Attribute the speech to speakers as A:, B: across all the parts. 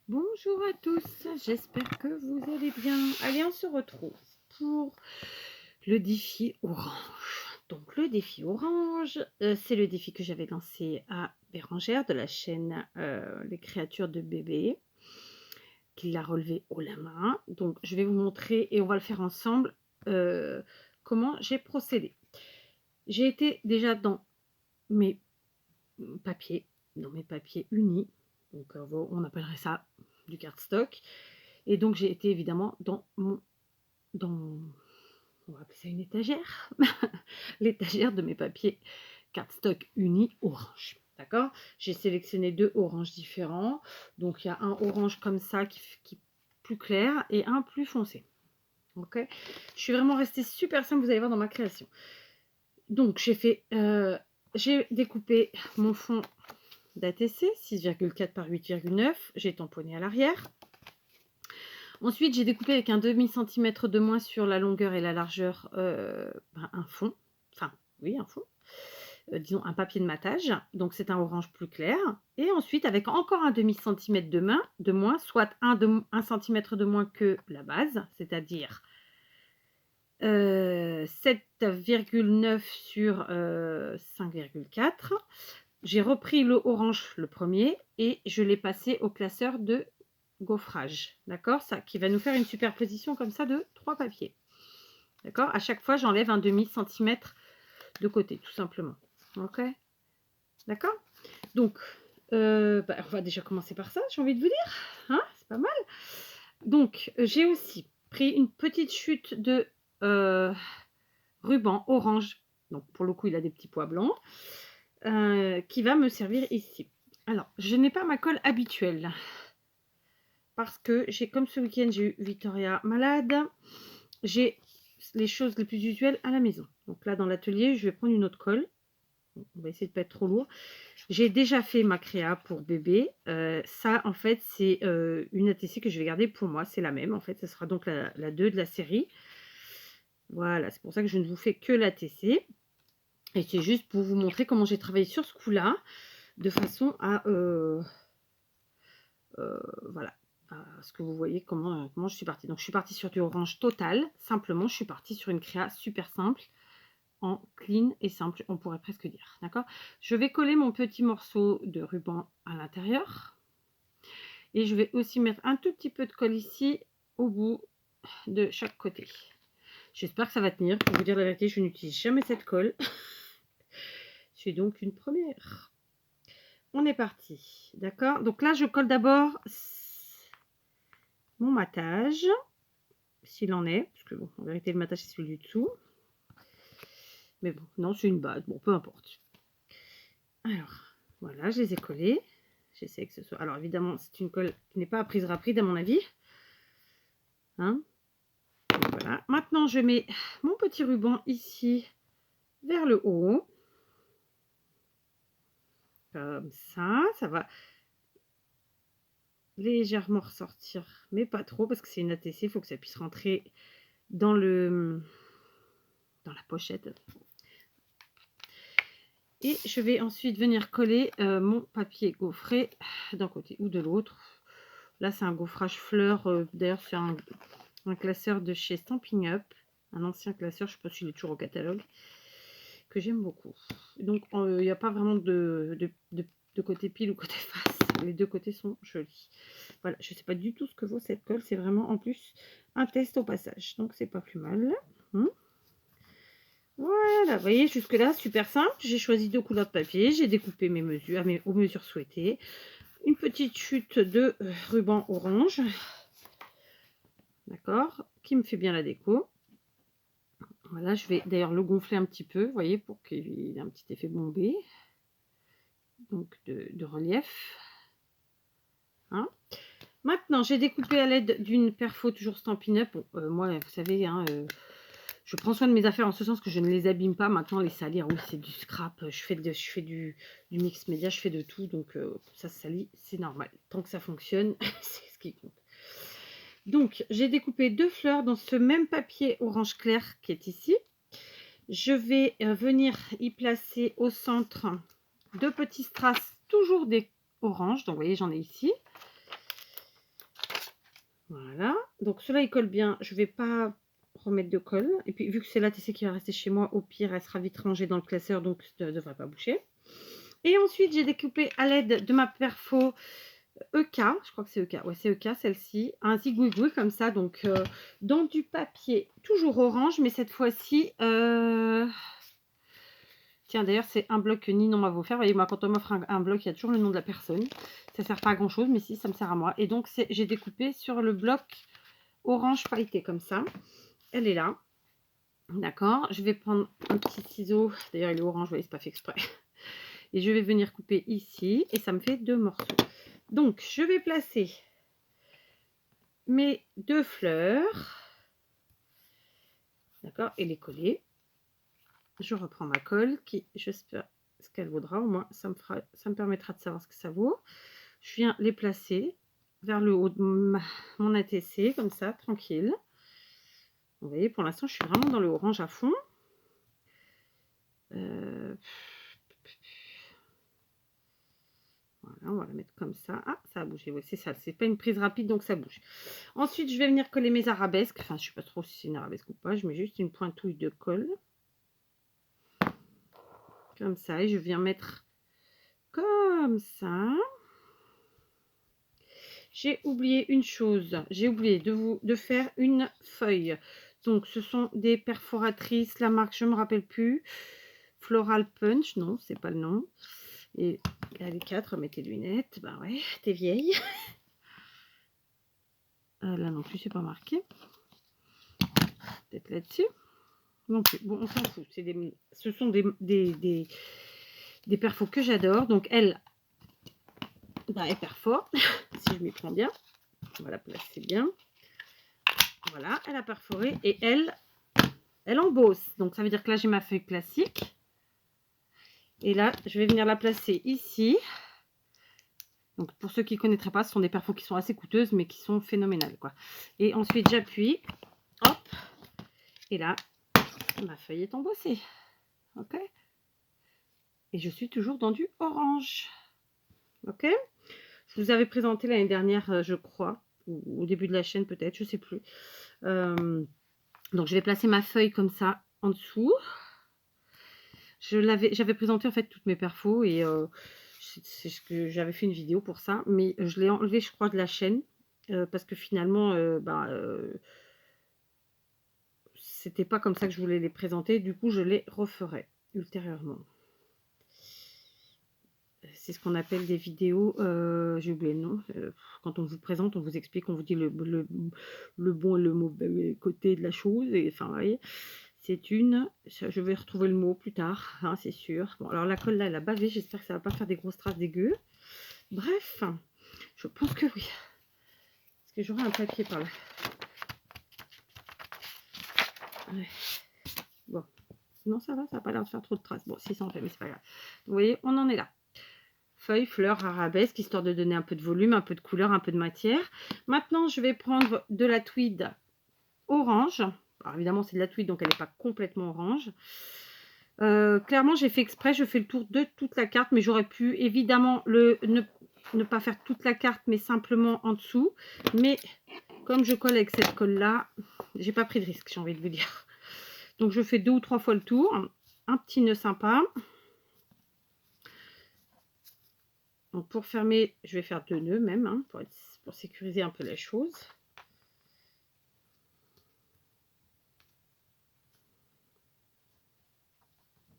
A: Bonjour à tous, j'espère que vous allez bien. Allez, on se retrouve pour le défi orange. Donc le défi orange, c'est le défi que j'avais lancé à Bérangère de la chaîne Les créatures de bébé, qui l'a relevé haut la main. Donc je vais vous montrer et on va le faire ensemble comment j'ai procédé. J'ai été déjà dans mes papiers, unis, donc on appellerait ça du cardstock. Et donc j'ai été évidemment dans on va appeler ça une étagère, l'étagère de mes papiers cardstock unis orange. D'accord? J'ai sélectionné 2 oranges différents. Donc il y a un orange comme ça qui est plus clair et un plus foncé. Ok? Je suis vraiment restée super simple, vous allez voir dans ma création. Donc j'ai découpé mon fond d'ATC 6,4 par 8,9. J'ai tamponné à l'arrière. Ensuite, j'ai découpé avec un demi-centimètre de moins sur la longueur et la largeur un fond. Enfin, oui, un fond. Disons un papier de matage. Donc, c'est un orange plus clair. Et ensuite, avec encore un demi-centimètre de moins, soit un centimètre de moins que la base, c'est-à-dire 7,9 sur 5,4. J'ai repris le orange, le premier, et je l'ai passé au classeur de gaufrage, d'accord, ça qui va nous faire une superposition comme ça de 3 papiers, d'accord. À chaque fois j'enlève un demi centimètre de côté, tout simplement. Ok, d'accord. Donc on va déjà commencer par ça, j'ai envie de vous dire, hein, c'est pas mal. Donc j'ai aussi pris une petite chute de ruban orange, donc pour le coup il a des petits pois blancs, qui va me servir ici. Alors je n'ai pas ma colle habituelle parce que j'ai, comme ce week-end, j'ai eu Victoria malade. J'ai les choses les plus usuelles à la maison. Donc là, dans l'atelier, je vais prendre une autre colle. On va essayer de ne pas être trop lourd. J'ai déjà fait ma créa pour bébé. Ça, en fait, c'est une ATC que je vais garder pour moi. C'est la même, en fait. Ce sera donc la 2 de la série. Voilà, c'est pour ça que je ne vous fais que l'ATC. Et c'est juste pour vous montrer comment j'ai travaillé sur ce coup-là, de façon à... voilà, ce que vous voyez comment je suis partie. Donc je suis partie sur du orange total, simplement je suis partie sur une créa super simple, en clean et simple, on pourrait presque dire, d'accord. Je vais coller mon petit morceau de ruban à l'intérieur et je vais aussi mettre un tout petit peu de colle ici au bout de chaque côté. J'espère que ça va tenir. Pour vous dire la vérité, je n'utilise jamais cette colle. C'est donc une première. On est parti, d'accord. Donc là je colle d'abord mon matage, s'il en est, parce que bon, en vérité le matage c'est celui du dessous, mais bon, non, c'est une base, bon, peu importe. Alors voilà, je les ai collés, j'essaie que ce soit, alors évidemment c'est une colle qui n'est pas à prise rapide à mon avis, hein. Voilà, maintenant je mets mon petit ruban ici vers le haut, comme ça va légèrement ressortir, mais pas trop parce que c'est une ATC, il faut que ça puisse rentrer dans la pochette. Et je vais ensuite venir coller mon papier gaufré d'un côté ou de l'autre. Là, c'est un gaufrage fleur. D'ailleurs, c'est un classeur de chez Stampin' Up. Un ancien classeur, je ne sais pas s'il est toujours au catalogue. Que j'aime beaucoup. Donc, il n'y a pas vraiment de côté pile ou côté face. Les deux côtés sont jolis. Voilà, je ne sais pas du tout ce que vaut cette colle. C'est vraiment en plus un test au passage. Donc, c'est pas plus mal. Voilà, vous voyez, jusque-là, super simple. J'ai choisi 2 couleurs de papier, j'ai découpé mes mesures aux mesures souhaitées. Une petite chute de ruban orange, d'accord, qui me fait bien la déco. Voilà, je vais d'ailleurs le gonfler un petit peu, vous voyez, pour qu'il ait un petit effet bombé, donc de relief. Hein. Maintenant, j'ai découpé à l'aide d'une perfo toujours Stampin' Up. Bon, moi, vous savez, hein, je prends soin de mes affaires en ce sens que je ne les abîme pas. Maintenant, les salir, oui, c'est du scrap. Je fais du mix média, je fais de tout. Donc, ça se salit, c'est normal. Tant que ça fonctionne, c'est ce qui compte. Donc, j'ai découpé 2 fleurs dans ce même papier orange clair qui est ici. Je vais venir y placer au centre 2 petits strass, toujours des oranges. Donc, vous voyez, j'en ai ici. Voilà. Donc cela il colle bien. Je vais pas remettre de colle. Et puis vu que c'est la TC qui va rester chez moi, au pire elle sera vite rangée dans le classeur, donc ça ne devrait pas bouger. Et ensuite j'ai découpé à l'aide de ma perfo EK, je crois que c'est EK, ouais c'est EK celle-ci, un zigouigoui comme ça, donc dans du papier toujours orange, mais cette fois-ci, tiens d'ailleurs c'est un bloc que Ninon m'a offert, vous voyez moi quand on m'offre un bloc il y a toujours le nom de la personne, ça sert pas à grand chose, mais si ça me sert à moi, et donc j'ai découpé sur le bloc orange pailleté comme ça, elle est là, d'accord, je vais prendre un petit ciseau, d'ailleurs il est orange, vous voyez c'est pas fait exprès, et je vais venir couper ici, et ça me fait 2 morceaux. Donc, je vais placer mes 2 fleurs, d'accord, et les coller. Je reprends ma colle qui, j'espère ce qu'elle vaudra, au moins ça me permettra de savoir ce que ça vaut. Je viens les placer vers le haut de mon ATC, comme ça, tranquille. Vous voyez, pour l'instant, je suis vraiment dans le orange à fond. Voilà, on va la mettre comme ça. Ah, ça a bougé, oui, c'est ça. C'est pas une prise rapide, donc ça bouge. Ensuite, je vais venir coller mes arabesques. Enfin, je sais pas trop si c'est une arabesque ou pas. Je mets juste une pointouille de colle. Comme ça. Et je viens mettre comme ça. J'ai oublié une chose. J'ai oublié de faire une feuille. Donc, ce sont des perforatrices. La marque, je ne me rappelle plus. Floral Punch. Non, c'est pas le nom. Et les 4, mets tes lunettes. Ben ouais, t'es vieille. Là non plus, c'est pas marqué. Peut-être là-dessus. Non plus. Bon, on s'en fout. Ce sont des perfos que j'adore. Donc, elle, bah, elle perfore. Si je m'y prends bien. On va la placer bien. Voilà, elle a perforé. Et elle embosse. Donc, ça veut dire que là, j'ai ma feuille classique. Et là, je vais venir la placer ici. Donc, pour ceux qui ne connaîtraient pas, ce sont des perfos qui sont assez coûteuses, mais qui sont phénoménales, quoi. Et ensuite, j'appuie. Hop. Et là, ma feuille est embossée. Ok. Et je suis toujours dans du orange. Ok. Je vous avais présenté l'année dernière, je crois, ou au début de la chaîne peut-être, je ne sais plus. Donc, je vais placer ma feuille comme ça en dessous. J'avais présenté en fait toutes mes perfos et c'est ce que j'avais fait une vidéo pour ça, mais je l'ai enlevé, je crois, de la chaîne parce que finalement, c'était pas comme ça que je voulais les présenter. Du coup, je les referai ultérieurement. C'est ce qu'on appelle des vidéos, j'ai oublié le nom, quand on vous présente, on vous explique, on vous dit le bon et le mauvais côté de la chose, et enfin, vous voyez, c'est une, je vais retrouver le mot plus tard, hein, c'est sûr. Bon, alors la colle là, elle a bavé, j'espère que ça va pas faire des grosses traces dégueu. Bref, je pense que oui. Est-ce que j'aurai un papier par là? Ouais. Bon, sinon ça va, ça n'a pas l'air de faire trop de traces. Bon, si ça en fait, mais c'est pas grave. Vous voyez, on en est là. Feuilles, fleurs, arabesques, histoire de donner un peu de volume, un peu de couleur, un peu de matière. Maintenant, je vais prendre de la tweed orange. Alors évidemment, c'est de la tweed, donc elle n'est pas complètement orange. Clairement, j'ai fait exprès, je fais le tour de toute la carte, mais j'aurais pu évidemment ne pas faire toute la carte, mais simplement en dessous. Mais comme je colle avec cette colle-là, j'ai pas pris de risque, j'ai envie de vous dire. Donc, je fais 2 ou 3 fois le tour. Un petit nœud sympa. Donc, pour fermer, je vais faire 2 nœuds même, hein, pour sécuriser un peu la chose.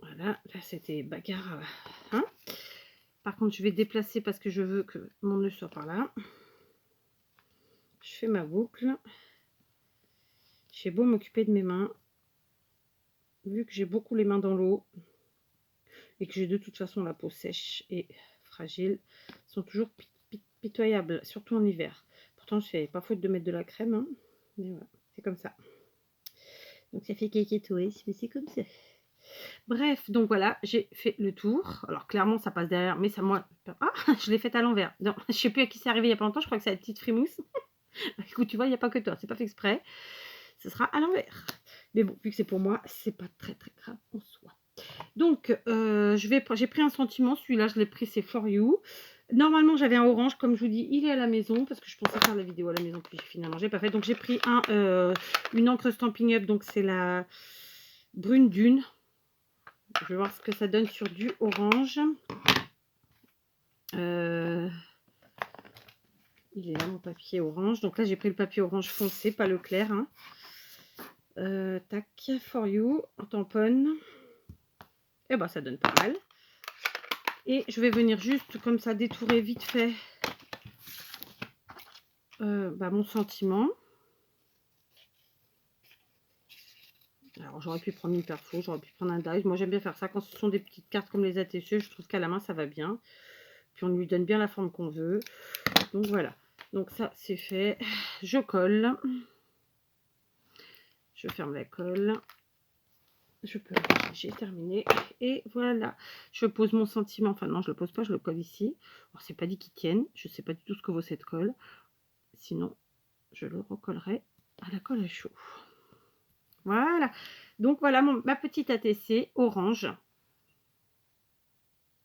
A: Voilà, là c'était bagarre. Hein. Par contre, je vais déplacer parce que je veux que mon nœud soit par là. Je fais ma boucle. J'ai beau m'occuper de mes mains. Vu que j'ai beaucoup les mains dans l'eau et que j'ai de toute façon la peau sèche et fragile, sont toujours pitoyables, surtout en hiver. Pourtant, je fais pas faute de mettre de la crème, hein, mais voilà, c'est comme ça. Donc ça fait kékétoé, mais c'est comme ça. Bref, donc voilà, j'ai fait le tour. Alors clairement, ça passe derrière, mais ça moi, ah, je l'ai fait à l'envers. Non, je sais plus à qui c'est arrivé il y a pas longtemps. Je crois que c'est la petite frimousse. Écoute, tu vois, il n'y a pas que toi, c'est pas fait exprès. Ce sera à l'envers. Mais bon, vu que c'est pour moi, c'est pas très très grave en soi. Donc, j'ai pris un sentiment. Celui-là, je l'ai pris, c'est For You. Normalement, j'avais un orange, comme je vous dis, il est à la maison, parce que je pensais faire la vidéo à la maison, puis finalement, j'ai pas fait. Donc, j'ai pris une encre Stampin' Up, donc c'est la Brune Dune. Je vais voir ce que ça donne sur du orange. Il est là, mon papier orange. Donc là, j'ai pris le papier orange foncé, pas le clair. Hein. Tac, for you, on tamponne. Et ben, ça donne pas mal. Et je vais venir juste comme ça détourer vite fait mon sentiment. Alors j'aurais pu prendre une perfo, j'aurais pu prendre un die. Moi j'aime bien faire ça quand ce sont des petites cartes comme les ATCE. Je trouve qu'à la main ça va bien. Puis on lui donne bien la forme qu'on veut. Donc voilà. Donc ça c'est fait. Je colle. Je ferme la colle. Je peux. J'ai terminé. Et voilà. Je pose mon sentiment. Enfin non, je le pose pas, je le colle ici. Alors c'est pas dit qu'il tienne. Je sais pas du tout ce que vaut cette colle. Sinon, je le recollerai à la colle à chaud. Voilà. Donc voilà ma petite ATC orange.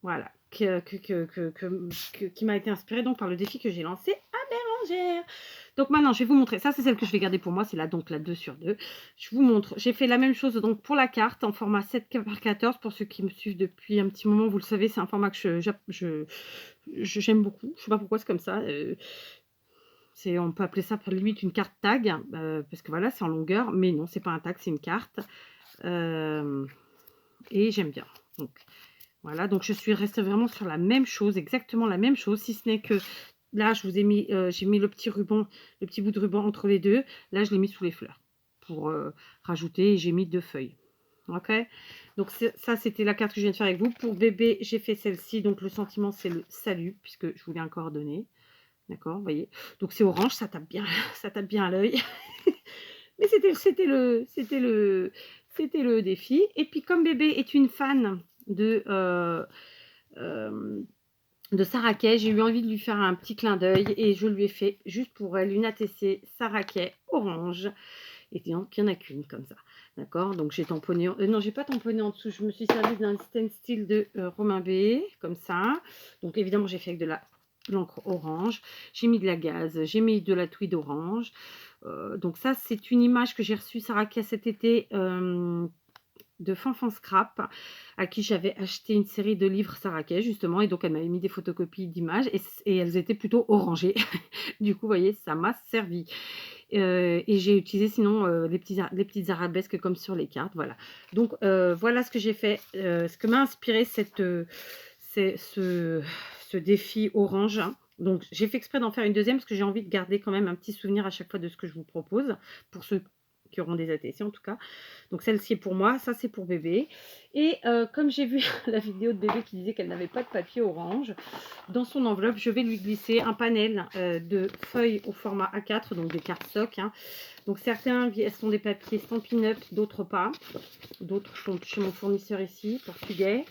A: Voilà. Qui m'a été inspirée donc par le défi que j'ai lancé à Bérangère. Donc maintenant, je vais vous montrer. Ça, c'est celle que je vais garder pour moi. C'est là donc la 2 sur 2. Je vous montre. J'ai fait la même chose donc pour la carte en format 7 par 14. Pour ceux qui me suivent depuis un petit moment, vous le savez, c'est un format que j'aime beaucoup. Je ne sais pas pourquoi c'est comme ça. On peut appeler ça limite une carte tag, parce que voilà, c'est en longueur, mais non, c'est pas un tag, c'est une carte. Et j'aime bien. Donc voilà, donc je suis restée vraiment sur la même chose, exactement la même chose, si ce n'est que là, je vous ai mis, j'ai mis le petit ruban, le petit bout de ruban entre les deux. Là, je l'ai mis sous les fleurs pour rajouter. J'ai mis 2 feuilles. Ok, donc ça, c'était la carte que je viens de faire avec vous. Pour bébé, j'ai fait celle-ci. Donc le sentiment, c'est le salut, puisque je voulais un coordonné. D'accord, vous voyez. Donc c'est orange, ça tape bien, ça tape bien à l'œil. Mais c'était le défi. Et puis comme bébé est une fan de Sarah Kay, j'ai eu envie de lui faire un petit clin d'œil et je lui ai fait juste pour elle une ATC Sarah Kay orange. Et donc il n'y en a qu'une comme ça. D'accord, donc j'ai tamponné. Non, j'ai pas tamponné en dessous. Je me suis servi d'un stencil de Romain B, comme ça. Donc évidemment, j'ai fait avec de l'encre orange. J'ai mis de la gaze, j'ai mis de la tweed orange. Donc ça, c'est une image que j'ai reçue Sarah Kay cet été. De Fanfan Scrap, à qui j'avais acheté une série de livres Sarah Kay justement, et donc elle m'avait mis des photocopies d'images et elles étaient plutôt orangées. Du coup, vous voyez, ça m'a servi. Et j'ai utilisé sinon les petites arabesques comme sur les cartes. Voilà. Donc voilà ce que j'ai fait, ce que m'a inspiré ce défi orange. Donc j'ai fait exprès d'en faire une deuxième parce que j'ai envie de garder quand même un petit souvenir à chaque fois de ce que je vous propose, pour ceux qui auront des ATC en tout cas. Donc celle-ci est pour moi, ça c'est pour bébé. Et comme j'ai vu la vidéo de bébé qui disait qu'elle n'avait pas de papier orange, dans son enveloppe, je vais lui glisser un panel de feuilles au format A4, donc des cartes stock. Hein. Donc certains sont des papiers Stampin' Up, d'autres pas. D'autres sont chez mon fournisseur ici, portugais.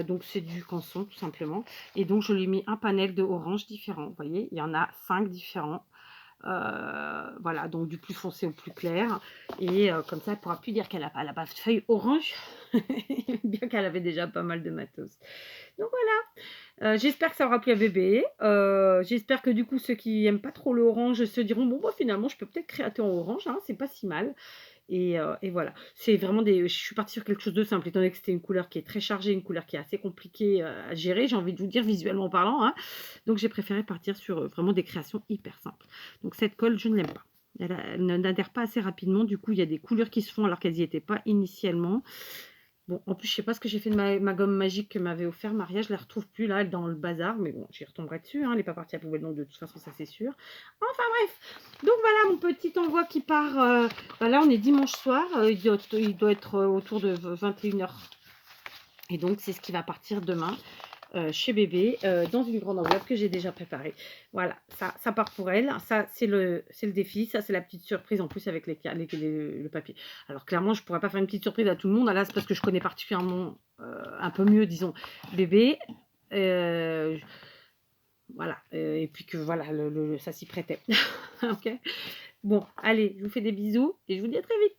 A: Donc c'est du canson tout simplement. Et donc je lui ai mis un panel de orange différents. Vous voyez, il y en a 5 différents. Voilà, donc du plus foncé au plus clair. Et comme ça, elle ne pourra plus dire qu'elle n'a pas la feuille orange, bien qu'elle avait déjà pas mal de matos. Donc voilà, j'espère que ça aura plu à bébé. J'espère que du coup, ceux qui n'aiment pas trop le orange se diront, bon, bah, finalement, je peux peut-être créater en orange, hein, c'est pas si mal. Et voilà, c'est vraiment je suis partie sur quelque chose de simple, étant donné que c'était une couleur qui est très chargée, une couleur qui est assez compliquée à gérer, j'ai envie de vous dire visuellement parlant. Hein. Donc j'ai préféré partir sur vraiment des créations hyper simples. Donc cette colle, je ne l'aime pas. Elle n'adhère pas assez rapidement, du coup il y a des couleurs qui se font alors qu'elles n'y étaient pas initialement. Bon, en plus, je sais pas ce que j'ai fait de ma gomme magique que m'avait offert Maria. Je la retrouve plus là dans le bazar. Mais bon, j'y retomberai dessus. Hein, elle n'est pas partie à la poubelle, donc de toute façon, ça c'est sûr. Enfin bref. Donc voilà mon petit envoi qui part. Là, on est dimanche soir. Il doit être autour de 21h. Et donc, c'est ce qui va partir demain. Chez bébé dans une grande enveloppe que j'ai déjà préparée. Voilà, ça part pour elle. Ça, c'est le défi. Ça, c'est la petite surprise en plus avec le papier. Alors, clairement, je ne pourrais pas faire une petite surprise à tout le monde. Là, c'est parce que je connais particulièrement un peu mieux, disons, bébé. Voilà. Et puis que voilà, ça s'y prêtait. Ok. Bon, allez, je vous fais des bisous et je vous dis à très vite.